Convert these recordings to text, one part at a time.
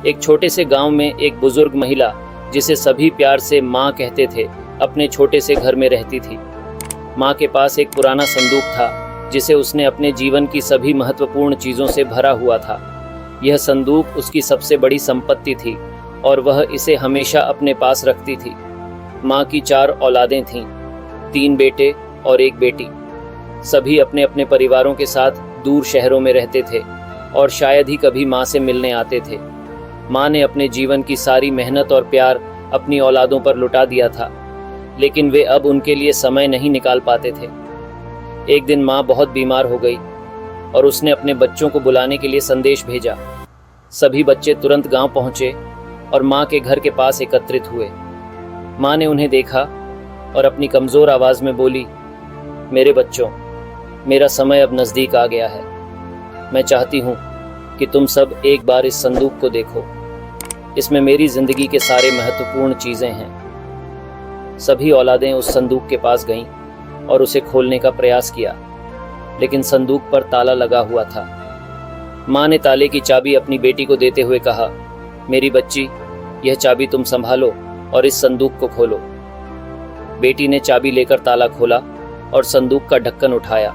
एक छोटे से गांव में एक बुजुर्ग महिला, जिसे सभी प्यार से माँ कहते थे, अपने छोटे से घर में रहती थी। माँ के पास एक पुराना संदूक था जिसे उसने अपने जीवन की सभी महत्वपूर्ण चीज़ों से भरा हुआ था। यह संदूक उसकी सबसे बड़ी संपत्ति थी और वह इसे हमेशा अपने पास रखती थी। माँ की 4 औलादें थीं, 3 बेटे और 1 बेटी। सभी अपने अपने परिवारों के साथ दूर शहरों में रहते थे और शायद ही कभी माँ से मिलने आते थे। माँ ने अपने जीवन की सारी मेहनत और प्यार अपनी औलादों पर लुटा दिया था, लेकिन वे अब उनके लिए समय नहीं निकाल पाते थे। एक दिन माँ बहुत बीमार हो गई और उसने अपने बच्चों को बुलाने के लिए संदेश भेजा। सभी बच्चे तुरंत गांव पहुंचे और माँ के घर के पास एकत्रित हुए। माँ ने उन्हें देखा और अपनी कमज़ोर आवाज़ में बोली, मेरे बच्चों, मेरा समय अब नज़दीक आ गया है। मैं चाहती हूँ कि तुम सब एक बार इस संदूक को देखो। इसमें मेरी ज़िंदगी के सारे महत्वपूर्ण चीज़ें हैं। सभी औलादें उस संदूक के पास गईं और उसे खोलने का प्रयास किया, लेकिन संदूक पर ताला लगा हुआ था। माँ ने ताले की चाबी अपनी बेटी को देते हुए कहा, मेरी बच्ची, यह चाबी तुम संभालो और इस संदूक को खोलो। बेटी ने चाबी लेकर ताला खोला और संदूक का ढक्कन उठाया।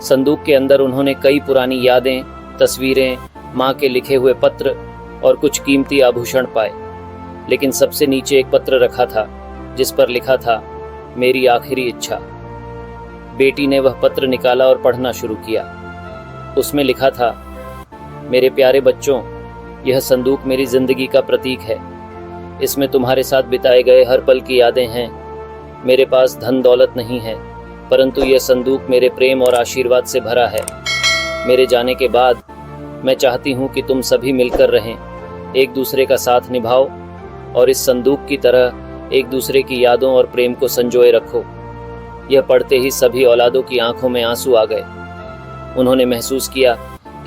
संदूक के अंदर उन्होंने कई पुरानी यादें, तस्वीरें, माँ के लिखे हुए पत्र और कुछ कीमती आभूषण पाए। लेकिन सबसे नीचे एक पत्र रखा था जिस पर लिखा था, मेरी आखिरी इच्छा। बेटी ने वह पत्र निकाला और पढ़ना शुरू किया। उसमें लिखा था, मेरे प्यारे बच्चों, यह संदूक मेरी जिंदगी का प्रतीक है। इसमें तुम्हारे साथ बिताए गए हर पल की यादें हैं। मेरे पास धन दौलत नहीं है, परंतु यह संदूक मेरे प्रेम और आशीर्वाद से भरा है। मेरे जाने के बाद मैं चाहती हूँ कि तुम सभी मिलकर रहें, एक दूसरे का साथ निभाओ और इस संदूक की तरह एक दूसरे की यादों और प्रेम को संजोए रखो। यह पढ़ते ही सभी औलादों की आंखों में आंसू आ गए। उन्होंने महसूस किया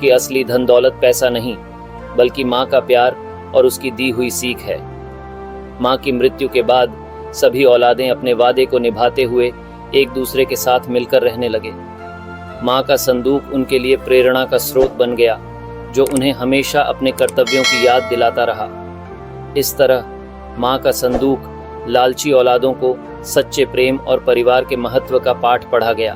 कि असली धन दौलत पैसा नहीं, बल्कि माँ का प्यार और उसकी दी हुई सीख है। माँ की मृत्यु के बाद सभी औलादें अपने वादे को निभाते हुए एक दूसरे के साथ मिलकर रहने लगे। माँ का संदूक उनके लिए प्रेरणा का स्रोत बन गया, जो उन्हें हमेशा अपने कर्तव्यों की याद दिलाता रहा। इस तरह माँ का संदूक लालची औलादों को सच्चे प्रेम और परिवार के महत्व का पाठ पढ़ा गया।